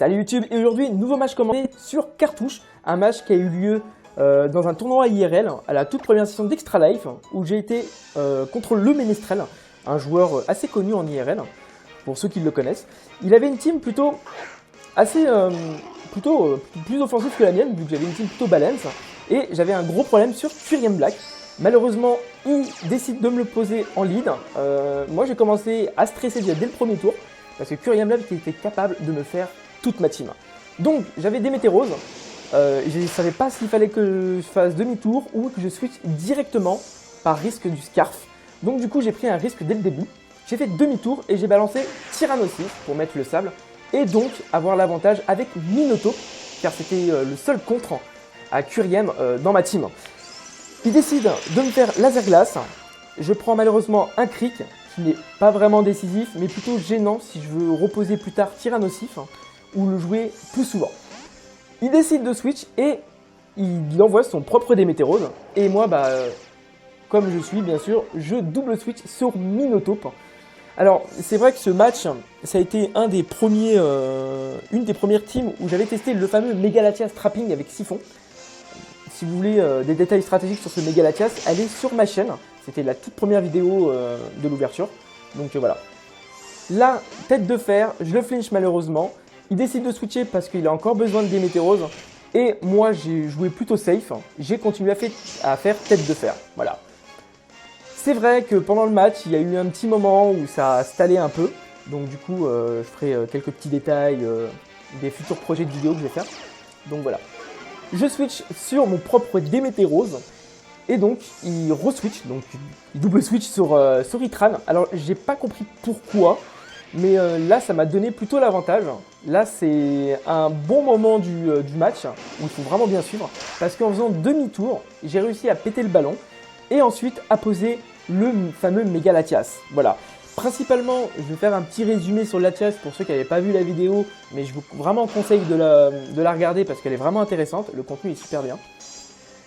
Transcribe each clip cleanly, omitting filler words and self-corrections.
Salut YouTube, et aujourd'hui, nouveau match commenté sur cartouche, un match qui a eu lieu dans un tournoi IRL, à la toute première session d'Extra Life, où j'ai été contre le Ménestrel, un joueur assez connu en IRL, pour ceux qui le connaissent. Il avait une team plutôt assez, plus offensive que la mienne, vu que j'avais une team plutôt balance, et j'avais un gros problème sur Curiem Black. Malheureusement, il décide de me le poser en lead. Moi, j'ai commencé à stresser déjà dès le premier tour, parce que Curiem Black était capable de me faire toute ma team. Donc j'avais des météores, je ne savais pas s'il fallait que je fasse demi-tour ou que je switch directement par risque du scarf. Donc du coup j'ai pris un risque dès le début, j'ai fait demi-tour et j'ai balancé Tyrannosaurus pour mettre le sable et donc avoir l'avantage avec Minotaur car c'était le seul contre à Curiem dans ma team. Il décide de me faire laser glace, je prends malheureusement un cric qui n'est pas vraiment décisif mais plutôt gênant si je veux reposer plus tard Tyrannosaurus ou le jouer plus souvent. Il décide de switch et il envoie son propre Démétérose. Et moi, comme je suis, bien sûr, je double switch sur Minotaur. Alors, c'est vrai que ce match, ça a été une des premières teams où j'avais testé le fameux Megalatias Trapping avec Siphon. Si vous voulez des détails stratégiques sur ce Megalatias, allez sur ma chaîne. C'était la toute première vidéo de l'ouverture. Donc voilà. La tête de fer, je le flinch malheureusement. Il décide de switcher parce qu'il a encore besoin de Démétérose. Et moi, j'ai joué plutôt safe. J'ai continué à faire tête de fer. Voilà. C'est vrai que pendant le match, il y a eu un petit moment où ça a stallé un peu. Donc du coup, je ferai quelques petits détails des futurs projets de vidéos que je vais faire. Donc voilà. Je switch sur mon propre Démétérose. Et donc, il re-switch. Donc, il double switch sur Itran. Alors, j'ai pas compris pourquoi. Mais là, ça m'a donné plutôt l'avantage. Là, c'est un bon moment du match où il faut vraiment bien suivre. Parce qu'en faisant demi-tour, j'ai réussi à péter le ballon et ensuite à poser le fameux Megalatias. Voilà. Principalement, je vais faire un petit résumé sur Latias pour ceux qui n'avaient pas vu la vidéo. Mais je vous vraiment conseille de la regarder parce qu'elle est vraiment intéressante. Le contenu est super bien.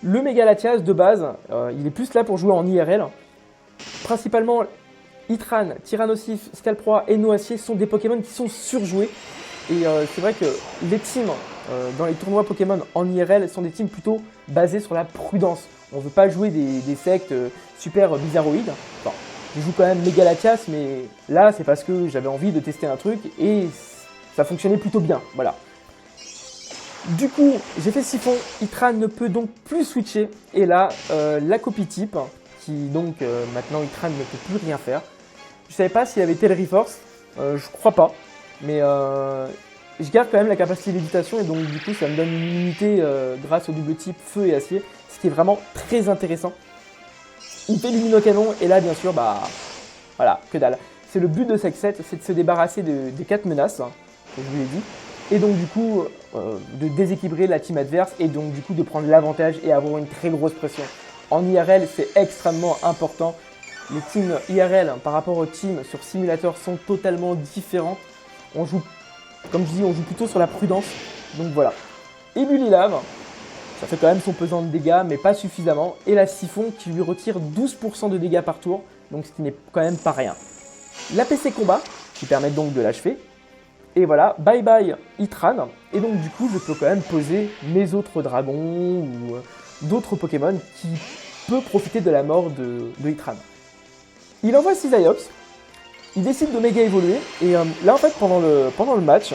Le Megalatias, de base, il est plus là pour jouer en IRL. Principalement, Itran, Tyrannosaurus, Scalproie et Noacier sont des Pokémon qui sont surjoués. Et c'est vrai que les teams dans les tournois Pokémon en IRL sont des teams plutôt basés sur la prudence. On ne veut pas jouer des sectes super bizarroïdes. Enfin, je joue quand même Megalatias, mais là c'est parce que j'avais envie de tester un truc et ça fonctionnait plutôt bien. Voilà. Du coup, j'ai fait Siphon. Itran ne peut donc plus switcher. Et là, la copie type, qui donc maintenant Itran ne peut plus rien faire. Je savais pas s'il avait Tail Reforce, je crois pas, mais je garde quand même la capacité d'évitation et donc du coup ça me donne une immunité grâce au double type feu et acier, ce qui est vraiment très intéressant. Il fait Luminocanon et là bien sûr voilà, que dalle. C'est le but de cette set, c'est de se débarrasser des 4 menaces, que je vous l'ai dit, et donc du coup de déséquilibrer la team adverse et donc du coup de prendre l'avantage et avoir une très grosse pression. En IRL c'est extrêmement important. Les teams IRL par rapport aux teams sur simulateur sont totalement différentes. On joue, comme je dis, on joue plutôt sur la prudence. Donc voilà. Et Bulilave, ça fait quand même son pesant de dégâts, mais pas suffisamment. Et la Siphon qui lui retire 12% de dégâts par tour, donc ce qui n'est quand même pas rien. La PC Combat, qui permet donc de l'achever. Et voilà, bye bye Itran. Et donc du coup, je peux quand même poser mes autres dragons ou d'autres Pokémon qui peuvent profiter de la mort de Itran. Il envoie Cisaiox, il décide de méga évoluer et là en fait pendant le match,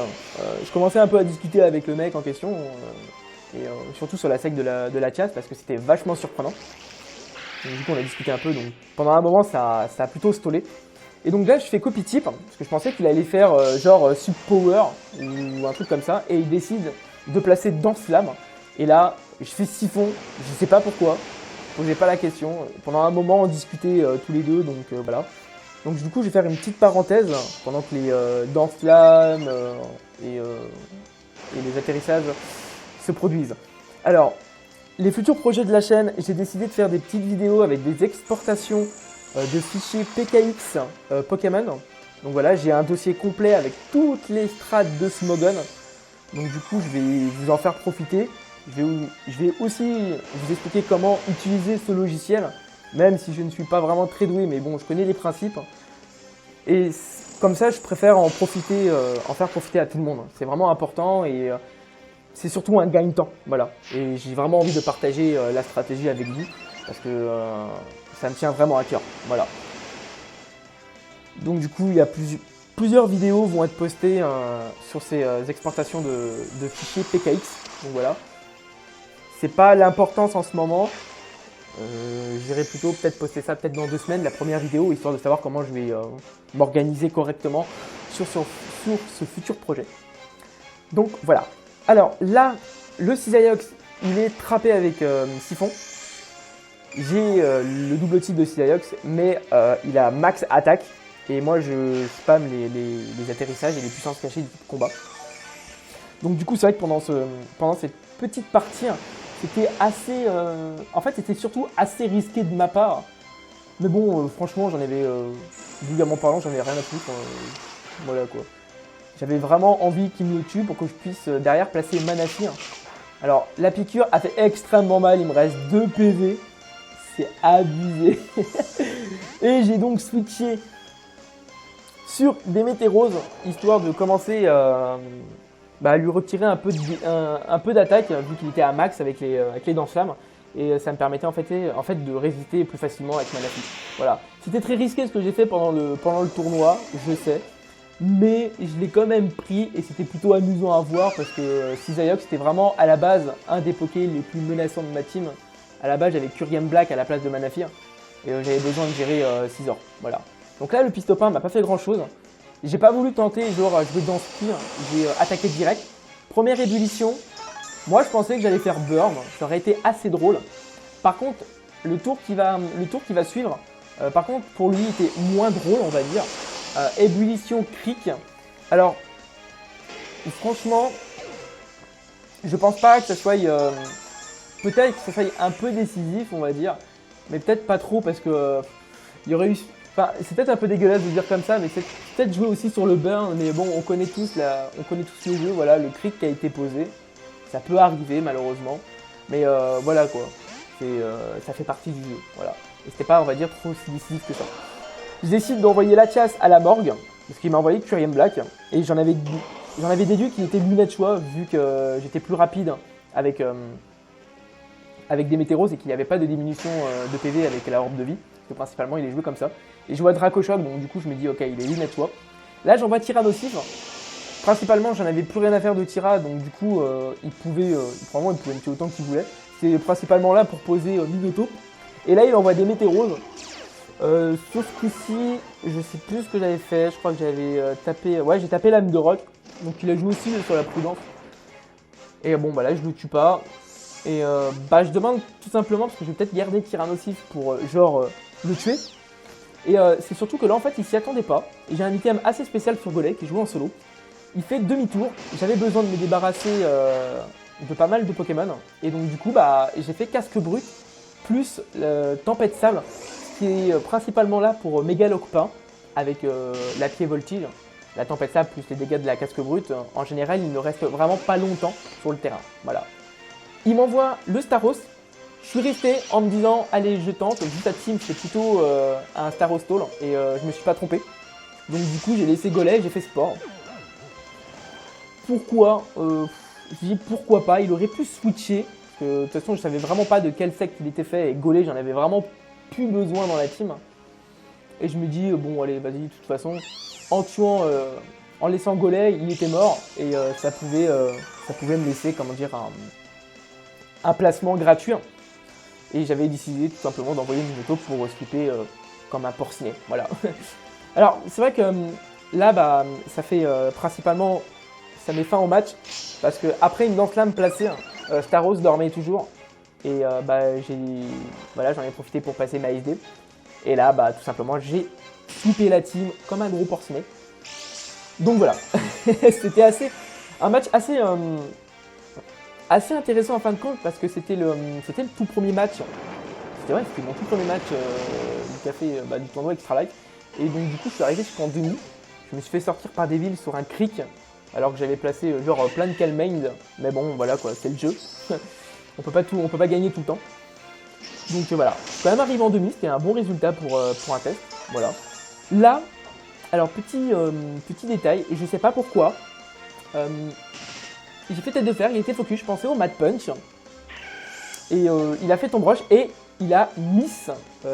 je commençais un peu à discuter avec le mec en question et surtout sur la sec de la chasse parce que c'était vachement surprenant. Donc, du coup on a discuté un peu, donc pendant un moment ça a plutôt stallé. Et donc là je fais copy type parce que je pensais qu'il allait faire genre sub power ou un truc comme ça et il décide de placer Danse Flamme et là je fais Siphon, je sais pas pourquoi. Posez pas la question. Pendant un moment, on discutait tous les deux, donc voilà. Donc du coup, je vais faire une petite parenthèse pendant que les danse-flammes et les atterrissages se produisent. Alors, les futurs projets de la chaîne, j'ai décidé de faire des petites vidéos avec des exportations de fichiers PKX Pokémon. Donc voilà, j'ai un dossier complet avec toutes les strates de Smogon. Donc du coup, je vais vous en faire profiter. Je vais aussi vous expliquer comment utiliser ce logiciel, même si je ne suis pas vraiment très doué, mais bon, je connais les principes. Et comme ça, je préfère en profiter, en faire profiter à tout le monde. C'est vraiment important et c'est surtout un gain de temps. Voilà. Et j'ai vraiment envie de partager la stratégie avec vous parce que ça me tient vraiment à cœur. Voilà. Donc du coup, il y a plusieurs vidéos vont être postées sur ces exportations de fichiers PKX. Donc voilà. C'est pas l'importance en ce moment. J'irai plutôt peut-être poster ça peut-être dans 2 semaines, la première vidéo, histoire de savoir comment je vais m'organiser correctement sur ce futur projet. Donc voilà. Alors là, le Cisaillux, il est trappé avec siphon. J'ai le double type de Cisaillux, mais il a max attaque. Et moi, je spam les atterrissages et les puissances cachées du combat. Donc du coup, c'est vrai que pendant cette petite partie, c'était assez... en fait, c'était surtout assez risqué de ma part. Mais bon, franchement, j'en avais... vulgairement parlant, j'en avais rien à foutre. Voilà quoi. J'avais vraiment envie qu'il me le tue pour que je puisse derrière placer Manaphy. Alors, la piqûre a fait extrêmement mal. Il me reste 2 PV. C'est abusé. Et j'ai donc switché sur des Météros, histoire de commencer à lui retirer un peu d'attaque, vu qu'il était à max avec les dents flammes. Et ça me permettait en fait de résister plus facilement avec Manaphy. Voilà. C'était très risqué ce que j'ai fait pendant le tournoi, je sais. Mais je l'ai quand même pris et c'était plutôt amusant à voir parce que Cisaillux c'était vraiment à la base un des pokés les plus menaçants de ma team. À la base j'avais Curium Black à la place de Manaphy et j'avais besoin de gérer Scizor. Voilà. Donc là le Pistopin m'a pas fait grand chose. J'ai pas voulu tenter genre jouer dans Spire, j'ai attaqué direct. Première ébullition, moi je pensais que j'allais faire Burn, ça aurait été assez drôle. Par contre le tour qui va suivre, par contre pour lui était moins drôle on va dire. Ébullition cric. Alors, franchement, je pense pas que ça soit... peut-être que ça soit un peu décisif, on va dire. Mais peut-être pas trop parce que... il y aurait eu... Enfin, c'est peut-être un peu dégueulasse de dire comme ça, mais c'est peut-être jouer aussi sur le burn. Mais bon, on connaît tous le jeu, voilà, le cric qui a été posé. Ça peut arriver, malheureusement. Mais voilà, quoi. Ça fait partie du jeu, voilà. Et c'était pas, on va dire, trop si décisif que ça. Je décide d'envoyer Latias à la morgue, parce qu'il m'a envoyé Curium Black, et j'en avais déduit qu'il était lui notre choix, vu que j'étais plus rapide avec des Météros et qu'il n'y avait pas de diminution de PV avec la orbe de vie, parce que principalement il est joué comme ça. Et je vois Dracochoc, donc du coup je me dis ok, il est lui notre choix. Là j'envoie Tyrannosif, principalement j'en avais plus rien à faire de Tyra, donc du coup il pouvait me tuer autant qu'il voulait. C'était principalement là pour poser Minotaur. Et là il envoie des Météros. Sur ce coup-ci, je sais plus ce que j'avais fait, je crois que j'avais tapé... Ouais, j'ai tapé l'âme de roc, donc il a joué aussi sur la prudence. Et bon, bah là, je le tue pas. Et je demande tout simplement, parce que je vais peut-être garder Tyrannosif pour, le tuer. Et c'est surtout que là, en fait, il s'y attendait pas. Et j'ai un item assez spécial sur Golek, qui joue en solo. Il fait demi-tour, j'avais besoin de me débarrasser de pas mal de Pokémon. Et donc, du coup, j'ai fait Casque Brut, plus Tempête Sable, qui est principalement là pour Mégalocpin avec la pied voltige, la tempête sable plus les dégâts de la casque brute. En général, il ne reste vraiment pas longtemps sur le terrain. Voilà. Il m'envoie le Staros. Je suis resté en me disant, allez, je tente. Vu ta team, c'est plutôt un Staros stall et je me suis pas trompé. Donc du coup, j'ai laissé Golem, j'ai fait sport. Pourquoi je dis pourquoi pas. Il aurait pu switcher. Parce que de toute façon, je savais vraiment pas de quel secte il était fait et Golem, j'en avais vraiment plus besoin dans la team. Et je me dis, bon, allez, vas-y, de toute façon, en laissant Golem, il était mort et ça pouvait me laisser, comment dire, un placement gratuit. Et j'avais décidé tout simplement d'envoyer une moto pour skipper comme un porcinet. Voilà. Alors, c'est vrai que là, ça fait principalement, ça met fin au match parce que après une lance-flamme placée, Staros dormait toujours. Et j'en ai profité pour passer ma SD. Et là, tout simplement, j'ai flippé la team comme un gros porcinet. Donc voilà, c'était un match assez intéressant en fin de compte parce que c'était le tout premier match. C'était mon tout premier match du tournoi Extra Life. Et donc du coup, je suis arrivé jusqu'en demi. Je me suis fait sortir par des villes sur un cric alors que j'avais placé plein de Calmaind. Mais bon, voilà quoi, c'est le jeu. On peut pas gagner tout le temps. Donc voilà, je suis quand même arrivé en demi, c'était un bon résultat pour un test. Voilà. Là, Alors petit détail, et je sais pas pourquoi, j'ai fait tête de fer, il était focus, je pensais au Mad Punch, et il a fait tombe roche et il a miss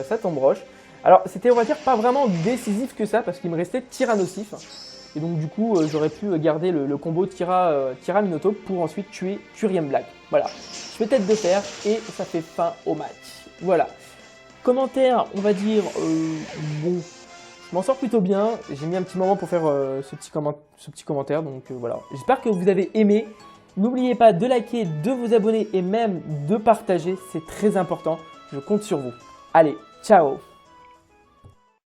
sa tombe roche. Alors c'était on va dire pas vraiment décisif que ça parce qu'il me restait Tyra nocif, et donc du coup j'aurais pu garder le combo Tyra Minotaur pour ensuite tuer Thuriem Black. Voilà, je fais tête de fer et ça fait fin au match. Voilà. Commentaire, on va dire, bon, je m'en sors plutôt bien. J'ai mis un petit moment pour faire ce petit commentaire, donc voilà. J'espère que vous avez aimé. N'oubliez pas de liker, de vous abonner et même de partager, c'est très important. Je compte sur vous. Allez, ciao!